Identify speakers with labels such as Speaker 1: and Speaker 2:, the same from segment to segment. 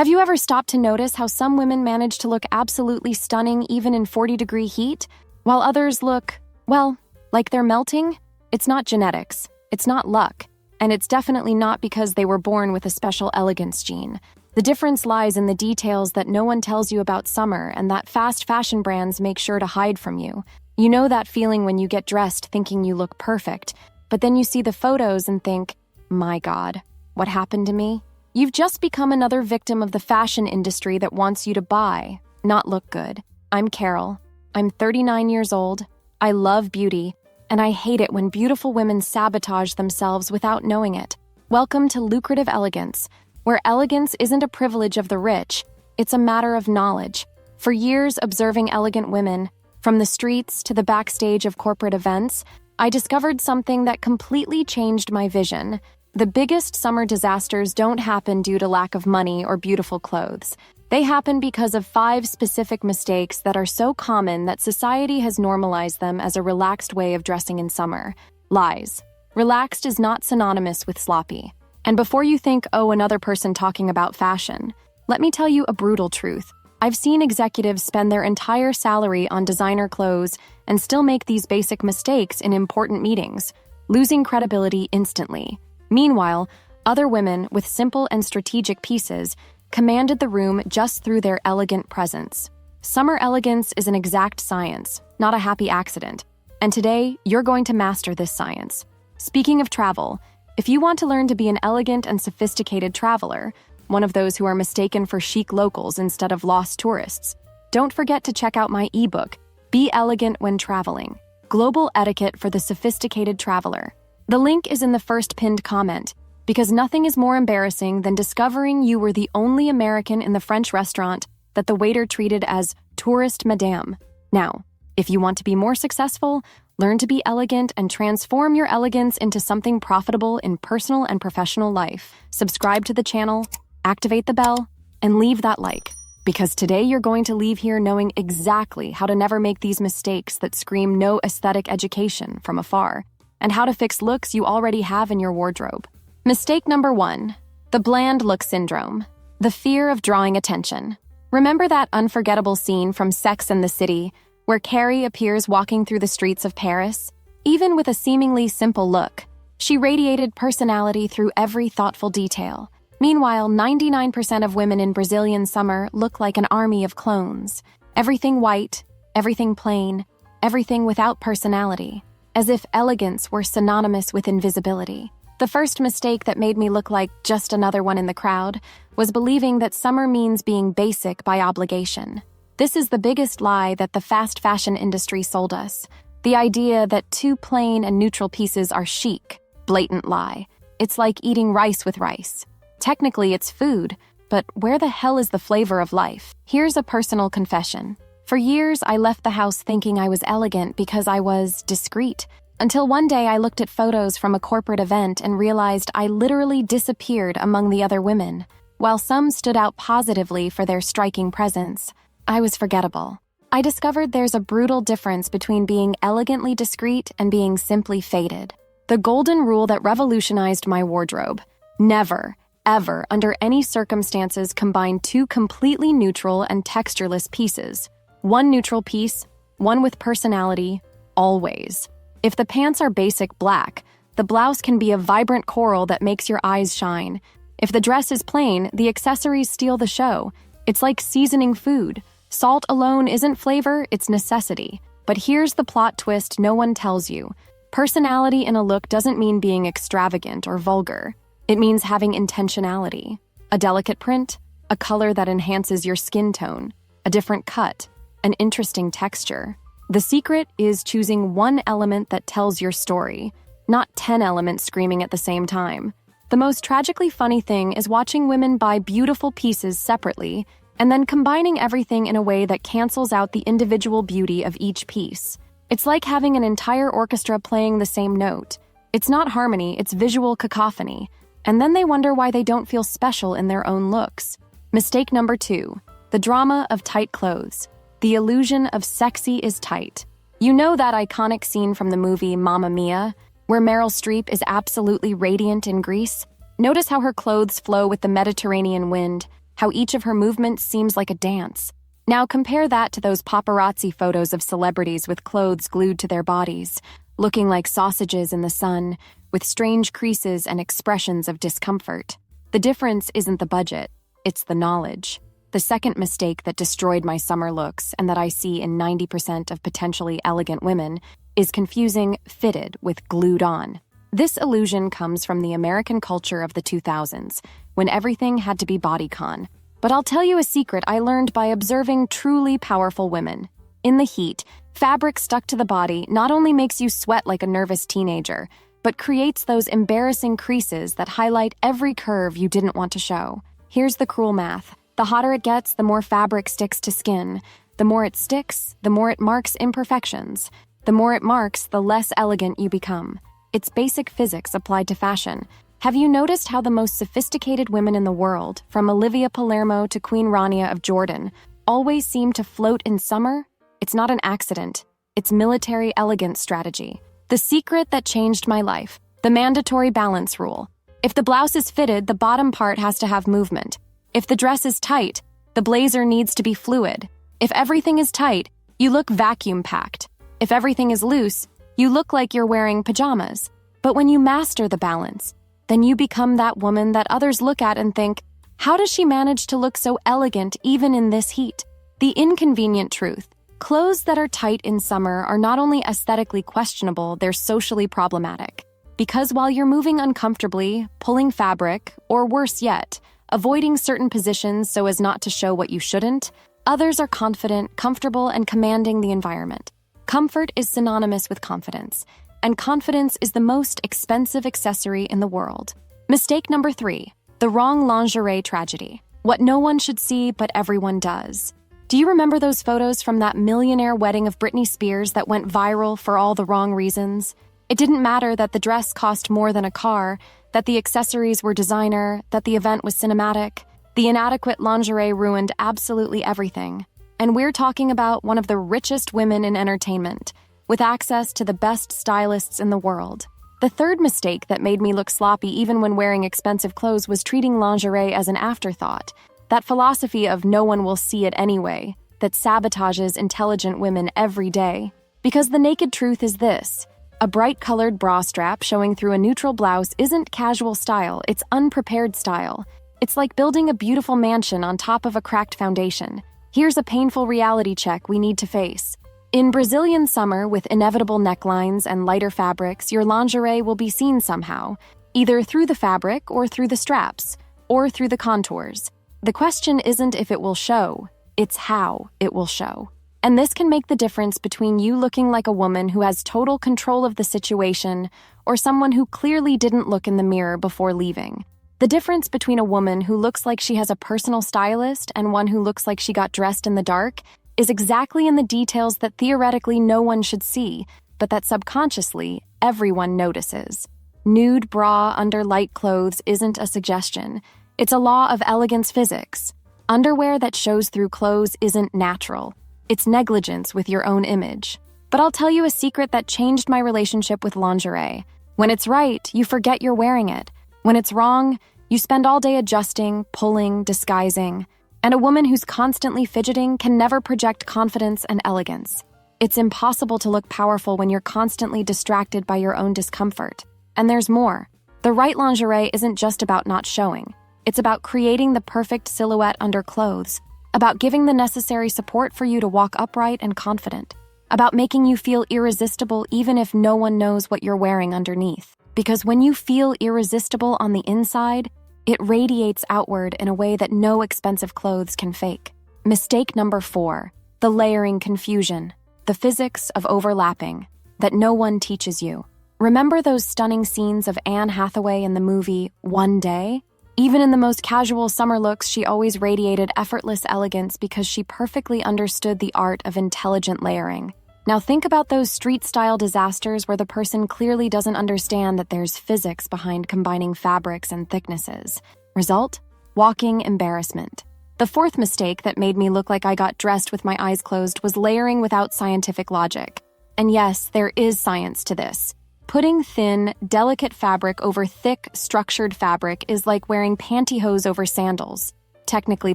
Speaker 1: Have you ever stopped to notice how some women manage to look absolutely stunning even in 40-degree heat, while others look, well, like they're melting? It's not genetics, it's not luck, and it's definitely not because they were born with a special elegance gene. The difference lies in the details that no one tells you about summer and that fast fashion brands make sure to hide from you. You know that feeling when you get dressed thinking you look perfect, but then you see the photos and think, my God, what happened to me? You've just become another victim of the fashion industry that wants you to buy, not look good. I'm Carol. I'm 39 years old. I love beauty, and I hate it when beautiful women sabotage themselves without knowing it. Welcome to Lucrative Elegance, where elegance isn't a privilege of the rich, it's a matter of knowledge. For years observing elegant women, from the streets to the backstage of corporate events, I discovered something that completely changed my vision. The biggest summer disasters don't happen due to lack of money or beautiful clothes. They happen because of 5 specific mistakes that are so common that society has normalized them as a relaxed way of dressing in summer. Lies. Relaxed is not synonymous with sloppy. And before you think, oh, another person talking about fashion, let me tell you a brutal truth. I've seen executives spend their entire salary on designer clothes and still make these basic mistakes in important meetings, losing credibility instantly. Meanwhile, other women with simple and strategic pieces commanded the room just through their elegant presence. Summer elegance is an exact science, not a happy accident. And today, you're going to master this science. Speaking of travel, if you want to learn to be an elegant and sophisticated traveler, one of those who are mistaken for chic locals instead of lost tourists, don't forget to check out my eBook, Be Elegant When Traveling, Global Etiquette for the Sophisticated Traveler. The link is in the first pinned comment, because nothing is more embarrassing than discovering you were the only American in the French restaurant that the waiter treated as tourist madame. Now, if you want to be more successful, learn to be elegant and transform your elegance into something profitable in personal and professional life. Subscribe to the channel, activate the bell, and leave that like. Because today you're going to leave here knowing exactly how to never make these mistakes that scream no aesthetic education from afar, and how to fix looks you already have in your wardrobe. Mistake number 1, the bland look syndrome, the fear of drawing attention. Remember that unforgettable scene from Sex and the City, where Carrie appears walking through the streets of Paris? Even with a seemingly simple look, she radiated personality through every thoughtful detail. Meanwhile, 99% of women in Brazilian summer look like an army of clones. Everything white, everything plain, everything without personality, as if elegance were synonymous with invisibility. The first mistake that made me look like just another one in the crowd was believing that summer means being basic by obligation. This is the biggest lie that the fast fashion industry sold us. The idea that 2 plain and neutral pieces are chic. Blatant lie. It's like eating rice with rice. Technically, it's food, but where the hell is the flavor of life? Here's a personal confession. For years, I left the house thinking I was elegant because I was discreet, until one day I looked at photos from a corporate event and realized I literally disappeared among the other women. While some stood out positively for their striking presence, I was forgettable. I discovered there's a brutal difference between being elegantly discreet and being simply faded. The golden rule that revolutionized my wardrobe: never, ever, under any circumstances, combine 2 completely neutral and textureless pieces. 1 neutral piece, 1 with personality, always. If the pants are basic black, the blouse can be a vibrant coral that makes your eyes shine. If the dress is plain, the accessories steal the show. It's like seasoning food. Salt alone isn't flavor, it's necessity. But here's the plot twist no one tells you. Personality in a look doesn't mean being extravagant or vulgar. It means having intentionality. A delicate print, a color that enhances your skin tone, a different cut, an interesting texture. The secret is choosing 1 element that tells your story, not 10 elements screaming at the same time. The most tragically funny thing is watching women buy beautiful pieces separately and then combining everything in a way that cancels out the individual beauty of each piece. It's like having an entire orchestra playing the same note. It's not harmony, it's visual cacophony. And then they wonder why they don't feel special in their own looks. Mistake number 2, the drama of tight clothes. The illusion of sexy is tight. You know that iconic scene from the movie Mamma Mia, where Meryl Streep is absolutely radiant in Greece? Notice how her clothes flow with the Mediterranean wind, how each of her movements seems like a dance. Now compare that to those paparazzi photos of celebrities with clothes glued to their bodies, looking like sausages in the sun, with strange creases and expressions of discomfort. The difference isn't the budget, it's the knowledge. The second mistake that destroyed my summer looks, and that I see in 90% of potentially elegant women, is confusing fitted with glued on. This illusion comes from the American culture of the 2000s, when everything had to be bodycon. But I'll tell you a secret I learned by observing truly powerful women. In the heat, fabric stuck to the body not only makes you sweat like a nervous teenager, but creates those embarrassing creases that highlight every curve you didn't want to show. Here's the cruel math. The hotter it gets, the more fabric sticks to skin. The more it sticks, the more it marks imperfections. The more it marks, the less elegant you become. It's basic physics applied to fashion. Have you noticed how the most sophisticated women in the world, from Olivia Palermo to Queen Rania of Jordan, always seem to float in summer? It's not an accident. It's military elegance strategy. The secret that changed my life. The mandatory balance rule. If the blouse is fitted, the bottom part has to have movement. If the dress is tight, the blazer needs to be fluid. If everything is tight, you look vacuum-packed. If everything is loose, you look like you're wearing pajamas. But when you master the balance, then you become that woman that others look at and think, how does she manage to look so elegant even in this heat? The inconvenient truth. Clothes that are tight in summer are not only aesthetically questionable, they're socially problematic. Because while you're moving uncomfortably, pulling fabric, or worse yet, avoiding certain positions so as not to show what you shouldn't, others are confident, comfortable, and commanding the environment. Comfort is synonymous with confidence, and confidence is the most expensive accessory in the world. Mistake number 3, the wrong lingerie tragedy. What no one should see, but everyone does. Do you remember those photos from that millionaire wedding of Britney Spears that went viral for all the wrong reasons? It didn't matter that the dress cost more than a car, that the accessories were designer, that the event was cinematic. The inadequate lingerie ruined absolutely everything. And we're talking about one of the richest women in entertainment, with access to the best stylists in the world. The third mistake that made me look sloppy even when wearing expensive clothes was treating lingerie as an afterthought. That philosophy of no one will see it anyway, that sabotages intelligent women every day. Because the naked truth is this: a bright-colored bra strap showing through a neutral blouse isn't casual style, it's unprepared style. It's like building a beautiful mansion on top of a cracked foundation. Here's a painful reality check we need to face. In Brazilian summer, with inevitable necklines and lighter fabrics, your lingerie will be seen somehow, either through the fabric or through the straps, or through the contours. The question isn't if it will show, it's how it will show. And this can make the difference between you looking like a woman who has total control of the situation or someone who clearly didn't look in the mirror before leaving. The difference between a woman who looks like she has a personal stylist and one who looks like she got dressed in the dark is exactly in the details that theoretically no one should see, but that subconsciously everyone notices. Nude bra under light clothes isn't a suggestion. It's a law of elegance physics. Underwear that shows through clothes isn't natural. It's negligence with your own image. But I'll tell you a secret that changed my relationship with lingerie. When it's right, you forget you're wearing it. When it's wrong, you spend all day adjusting, pulling, disguising. And a woman who's constantly fidgeting can never project confidence and elegance. It's impossible to look powerful when you're constantly distracted by your own discomfort. And there's more. The right lingerie isn't just about not showing. It's about creating the perfect silhouette under clothes, about giving the necessary support for you to walk upright and confident, about making you feel irresistible even if no one knows what you're wearing underneath. Because when you feel irresistible on the inside, it radiates outward in a way that no expensive clothes can fake. Mistake number 4, the layering confusion, the physics of overlapping that no one teaches you. Remember those stunning scenes of Anne Hathaway in the movie One Day? Even in the most casual summer looks, she always radiated effortless elegance because she perfectly understood the art of intelligent layering. Now think about those street-style disasters where the person clearly doesn't understand that there's physics behind combining fabrics and thicknesses. Result? Walking embarrassment. The fourth mistake that made me look like I got dressed with my eyes closed was layering without scientific logic. And yes, there is science to this. Putting thin, delicate fabric over thick, structured fabric is like wearing pantyhose over sandals. Technically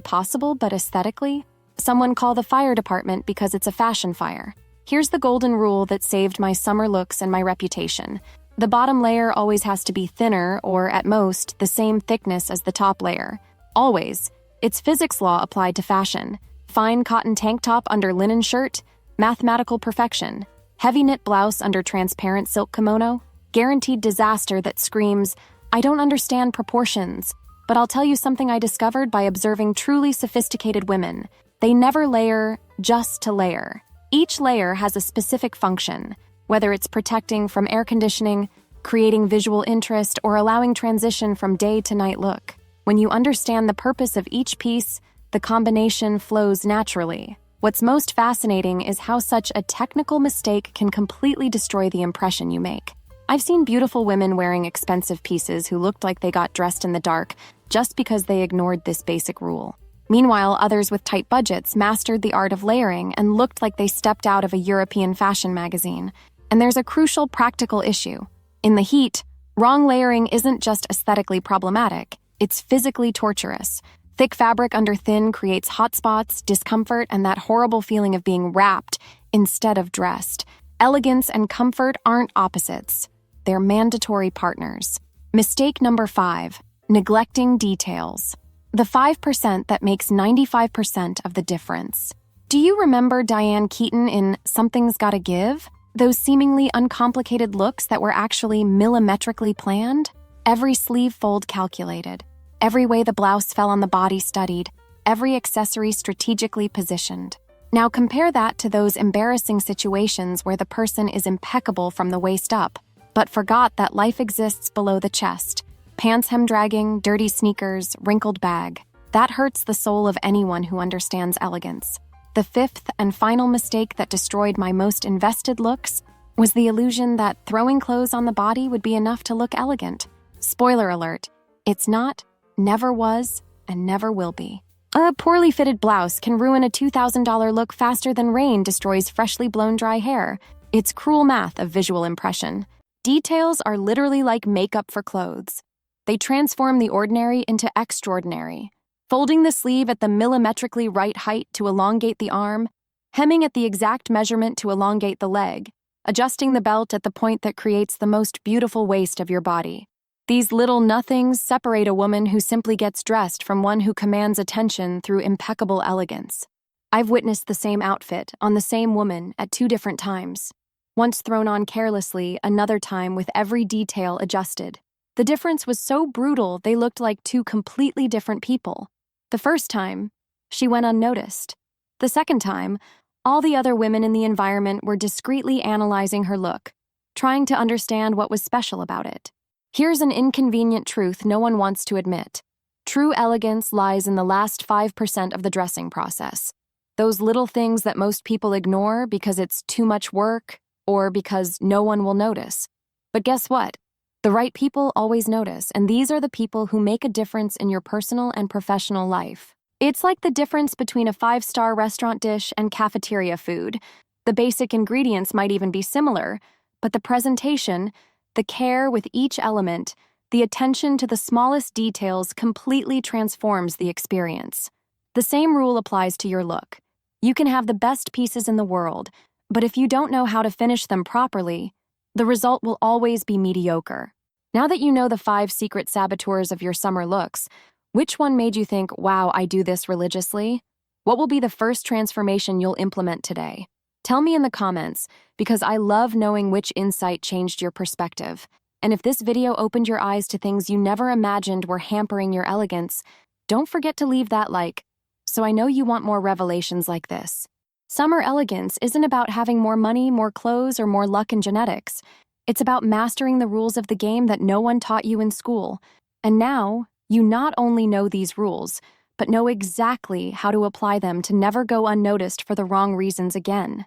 Speaker 1: possible, but aesthetically? Someone call the fire department because it's a fashion fire. Here's the golden rule that saved my summer looks and my reputation. The bottom layer always has to be thinner or, at most, the same thickness as the top layer. Always. It's physics law applied to fashion. Fine cotton tank top under linen shirt, mathematical perfection. Heavy knit blouse under transparent silk kimono, guaranteed disaster that screams, I don't understand proportions. But I'll tell you something I discovered by observing truly sophisticated women. They never layer just to layer. Each layer has a specific function, whether it's protecting from air conditioning, creating visual interest, or allowing transition from day to night look. When you understand the purpose of each piece, the combination flows naturally. What's most fascinating is how such a technical mistake can completely destroy the impression you make. I've seen beautiful women wearing expensive pieces who looked like they got dressed in the dark just because they ignored this basic rule. Meanwhile, others with tight budgets mastered the art of layering and looked like they stepped out of a European fashion magazine. And there's a crucial practical issue. In the heat, wrong layering isn't just aesthetically problematic, it's physically torturous. Thick fabric under thin creates hot spots, discomfort, and that horrible feeling of being wrapped instead of dressed. Elegance and comfort aren't opposites. They're mandatory partners. Mistake number 5, neglecting details. The 5% that makes 95% of the difference. Do you remember Diane Keaton in Something's Gotta Give? Those seemingly uncomplicated looks that were actually millimetrically planned? Every sleeve fold calculated. Every way the blouse fell on the body studied. Every accessory strategically positioned. Now compare that to those embarrassing situations where the person is impeccable from the waist up, but forgot that life exists below the chest. Pants hem dragging, dirty sneakers, wrinkled bag. That hurts the soul of anyone who understands elegance. The 5th and final mistake that destroyed my most invested looks was the illusion that throwing clothes on the body would be enough to look elegant. Spoiler alert, it's not, never was, and never will be. A poorly fitted blouse can ruin a $2,000 look faster than rain destroys freshly blown dry hair. It's cruel math of visual impression. Details are literally like makeup for clothes. They transform the ordinary into extraordinary. Folding the sleeve at the millimetrically right height to elongate the arm, hemming at the exact measurement to elongate the leg, adjusting the belt at the point that creates the most beautiful waist of your body. These little nothings separate a woman who simply gets dressed from one who commands attention through impeccable elegance. I've witnessed the same outfit on the same woman at 2 different times. Once thrown on carelessly, another time with every detail adjusted. The difference was so brutal they looked like 2 completely different people. The first time, she went unnoticed. The second time, all the other women in the environment were discreetly analyzing her look, trying to understand what was special about it. Here's an inconvenient truth no one wants to admit. True elegance lies in the last 5% of the dressing process. Those little things that most people ignore because it's too much work or because no one will notice. But guess what? The right people always notice, and these are the people who make a difference in your personal and professional life. It's like the difference between a 5-star restaurant dish and cafeteria food. The basic ingredients might even be similar, but the presentation, the care with each element, the attention to the smallest details completely transforms the experience. The same rule applies to your look. You can have the best pieces in the world, but if you don't know how to finish them properly, the result will always be mediocre. Now that you know the 5 secret saboteurs of your summer looks, which one made you think, wow, I do this religiously? What will be the first transformation you'll implement today? Tell me in the comments, because I love knowing which insight changed your perspective. And if this video opened your eyes to things you never imagined were hampering your elegance, don't forget to leave that like, so I know you want more revelations like this. Summer elegance isn't about having more money, more clothes, or more luck and genetics. It's about mastering the rules of the game that no one taught you in school. And now, you not only know these rules, but know exactly how to apply them to never go unnoticed for the wrong reasons again.